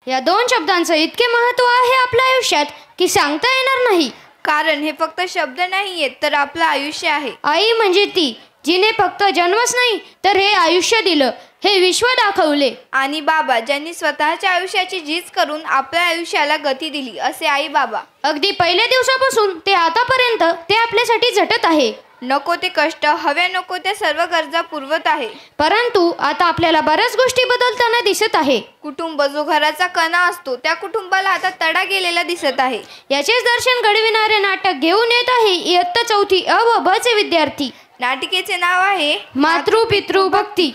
या दोन शब्दांचं इतके महत्त्व आहे आपल्या आयुष्यात की सांगता येणार नाही. कारण हे फक्त शब्द नाही आहेत तर आपलं आयुष्य आहे. आई म्हणजे ती जिने फक्त जन्मच नाही तर हे आयुष्य दिलं, हे विश्व दाखवले. आणि बाबा ज्यांनी स्वतःच्या आयुष्याची झीज करून आपल्या आयुष्याला गती दिली, असे आई बाबा. अगदी पहिल्या दिवसापासून ते आतापर्यंत ते आपल्यासाठी झटत आहे. नको ते कष्ट, हव्या नको त्या सर्व गरजा पुरवत आहे. परंतु आता आपल्याला बऱ्याच गोष्टी बदलताना दिसत आहे. कुटुंब जो घराचा कणा असतो त्या कुटुंबाला आता तडा गेलेला दिसत आहे. याचेच दर्शन घडविणारे नाटक घेऊन येत आहे इयत्ता 4थी अ व ब चे विद्यार्थी. नाटिकेचे नाव आहे मातृ पितृ भक्ती.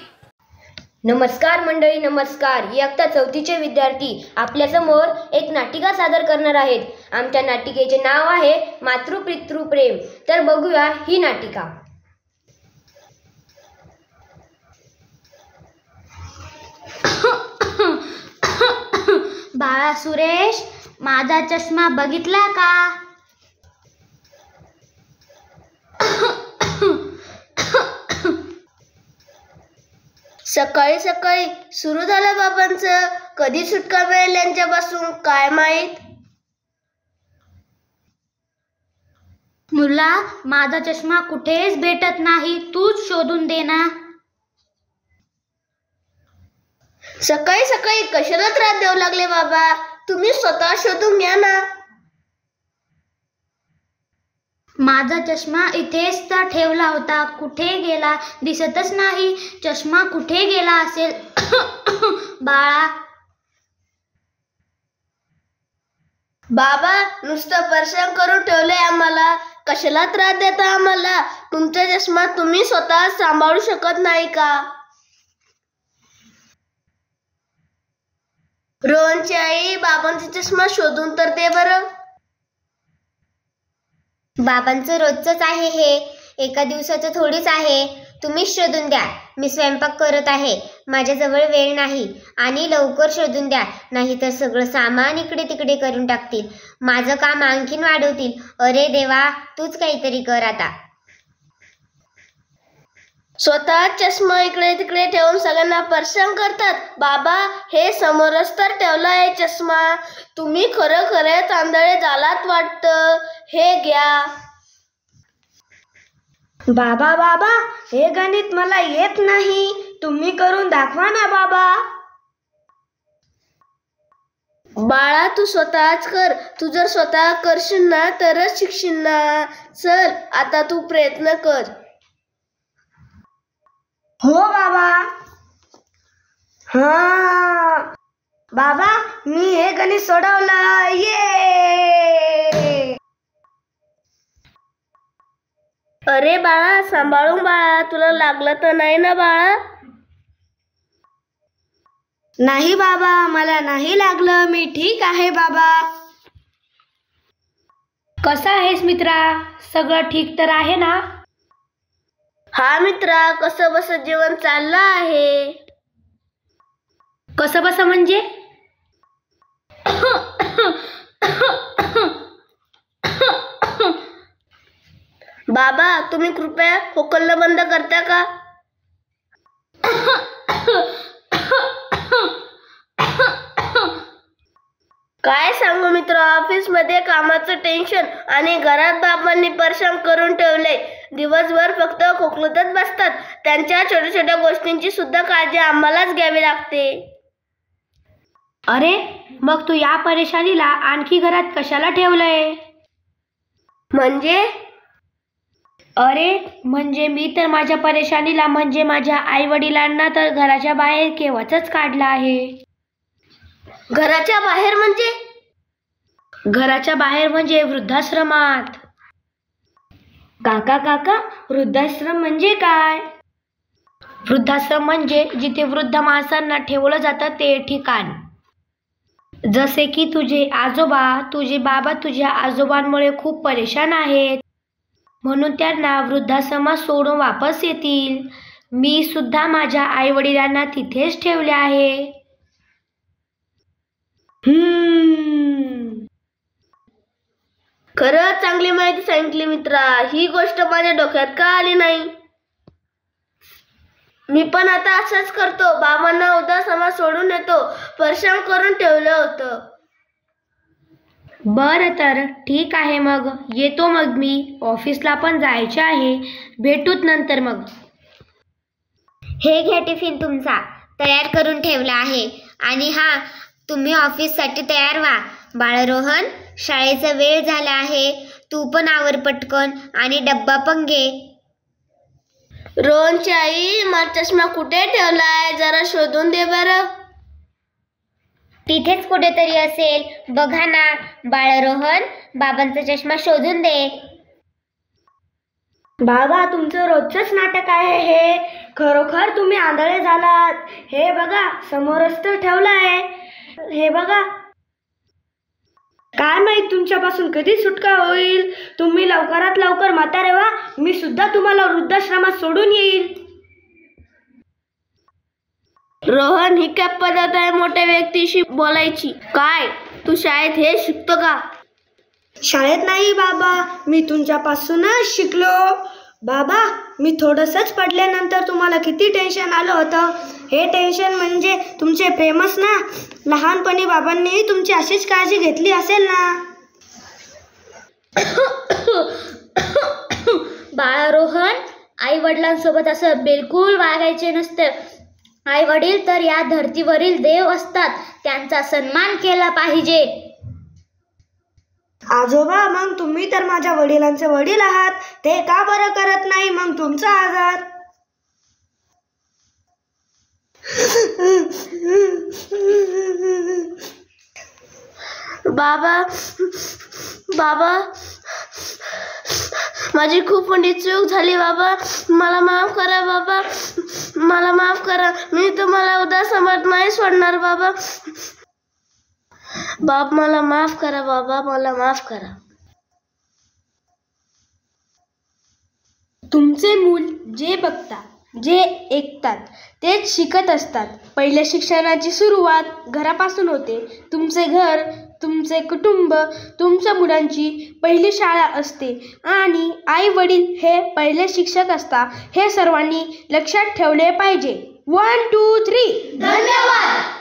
नमस्कार मंडळी, नमस्कार. इयत्ता 4थीचे विद्यार्थी आपल्यासमोर एक नाटिका सादर करणार आहेत. आमच्या नाटिकेचे नाव आहे मातृ पितृ प्रेम. तर बघूया ही नाटिका. बाळा सुरेश, माझा चष्मा बघितला का? सकाळी सकाळी सुरू झालं बाबांचं. कधी सुटका मिळेल यांच्यापासून काय माहीत. मुला, माझा चष्मा कुठेच भेटत नाही, तूच शोधून दे ना. सकाळी सकाळी कशाला त्रास देऊ लागले बाबा? तुम्ही स्वतः शोधून घ्या ना. माझा चष्मा इथेच तर ठेवला होता, कुठे गेला दिसतच नाही. चष्मा कुठे गेला असेल बाळा? बाबा नुसतं परेशान करून ठेवलंय आम्हाला. कशाला त्रास देता आम्हाला? तुमचा चष्मा तुम्ही स्वतः सांभाळू शकत नाही का? रोहनची आई, बाबांचा चष्मा शोधून तर दे बरं. बाबांचं रोजचंच आहे हे, एका दिवसाचं थोडीच आहे. तुम्हीच शोधून द्या. मी स्वयंपाक करत आहे, माझ्याजवळ वेळ नाही. आणि लवकर शोधून द्या, नाही तर सगळं सामान इकडे तिकडे करून टाकतील, माझं काम आणखीन वाढवतील. अरे देवा, तूच काहीतरी कर आता. स्वतः चष्मा इकडे तिकडे ठेवून सगळ्यांना परेशान करतात. बाबा, हे समोरच तर ठेवला आहे चष्मा. तुम्ही खरं खरे तांदळे झालात वाटतं. हे घ्या. बाबा बाबा, हे गणित मला येत नाही, तुम्ही करून दाखवा ना बाबा. बाळा, तू स्वतःच कर. तू जर स्वतः करशील ना तरच शिकशील ना. चल आता तू प्रयत्न कर. हो बाबा. हा बाबा, मी हे गणित सोडवलं. ये. अरे बाळा, सांभाळून बाळा, तुला लागलं तर नाही ना बाळा? नाही बाबा, मला नाही लागलं, मी ठीक आहे बाबा. कसा आहेस मित्रा? सगळं ठीक तर आहे ना? हा मित्रा, कसं बस जीवन चाललं आहे. कसं बसं म्हणजे? बाबा, तुम्ही कृपया खोकलणं बंद करता का? काय सांगू मित्र, ऑफिस मध्ये कामाचं टेन्शन आणि घरात बाबांनी परेशान करून ठेवले. दिवसभर फक्त खोकलतच बसतात. त्यांच्या छोट्या छोट्या गोष्टींची सुद्धा काळजी आम्हालाच घ्यावी लागते. अरे, मग तू या परेशानीला आणखी घरात कशाला ठेवलंय? म्हणजे? अरे म्हणजे मी तर माझ्या परेशानीला म्हणजे माझ्या आई वडिलांना तर घराच्या बाहेर केव्हाच काढलं आहे. घराच्या बाहेर म्हणजे? घराच्या बाहेर म्हणजे वृद्धाश्रमात. काका काका, वृद्धाश्रम म्हणजे काय? वृद्धाश्रम म्हणजे जिथे वृद्ध माणसांना ठेवलं जातं ते ठिकाण. जसे की तुझे आजोबा, तुझे बाबा तुझ्या आजोबांमुळे खूप परेशान आहेत, म्हणून त्यांना वृद्धाश्रमात सोडून वापस येतील. मी सुद्धा माझ्या आई वडिलांना तिथेच ठेवले आहे. खरंच चांगली माहिती सांगितली मित्रा. ही गोष्ट माझ्या डोक्यात का आली नाही? मी पण आता असंच करतो. बाबांना वृद्धाश्रमात सोडून येतो. परेशान करून ठेवलं होतं. बरं तर ठीक आहे, मग येतो. मग मी ऑफिसला पण जायचे आहे. भेटूत नंतर मग. हे घ्या टिफिन तुमचा, तयार करून ठेवला आहे. आणि हा, तुम्ही ऑफिससाठी तयार व्हा. बाळरोहन, शाळेचा वेळ झाला आहे. तू पण आवर पटकन आणि डब्बा पण घे. रोहनची आई, माझा चष्मा कुठे ठेवलाय? जरा शोधून दे बरं. तिथेच कुठेतरी असेल, बघा ना. बाळरोहन, बाबांचा चष्मा शोधून दे. बाबा, तुमचं रोजचंच नाटक आहे हे. खरोखर तुम्ही आंधळे झालात. हे बघा, समोरच तर ठेवलं आहे. हे बघा. काय माहित तुमच्यापासून कधी सुटका होईल. तुम्ही लवकरात लवकर म्हातारे व्हा. मी सुद्धा तुम्हाला वृद्धाश्रमात सोडून येईल. रोहन, ही काय पद्धत आहे मोठ्या व्यक्तीशी बोलायची? काय तू शाळेत हे शिकतो का? शाळेत नाही बाबा, मी तुमच्यापासूनच शिकलो. बाबा, मी थोडंसंच पडल्यानंतर तुम्हाला किती टेन्शन आलं होतं. हे टेन्शन म्हणजे तुमचे प्रेमच ना. लहानपणी बाबांनीही तुमची अशीच काळजी घेतली असेल ना. बाळरोहन, आई वडिलांसोबत असं बिलकुल वागायचे नसते. आई वडील तर या धर्तीवरील देव असतात. त्यांचा सन्मान केला पाहिजे. आजोबा, मग तुम्ही तर माझ्या वडिलांचे वडील आहात. ते का बरं करत नाही मग तुमचा आजार? बाबा, माझी खूप मोठी चूक झाली बाबा. मला माफ करा बाबा, मला माफ करा. मी तुम्हाला उदासामत नाही सोडणार बाबा. बाप, मला माफ करा बाबा, मला माफ करा. तुमचे मूल जे बघतात, जे ऐकतात, तेच शिकत असतात. पहिल्या शिक्षणाची सुरुवात घरापासून होते. तुमचे घर, तुमचे कुटुंब, तुमच्या मुलांची पहिली शाळा असते आणि आई वडील हे पहिले शिक्षक असतात. हे सर्वांनी लक्षात ठेवले पाहिजे. 1 2 3. धन्यवाद.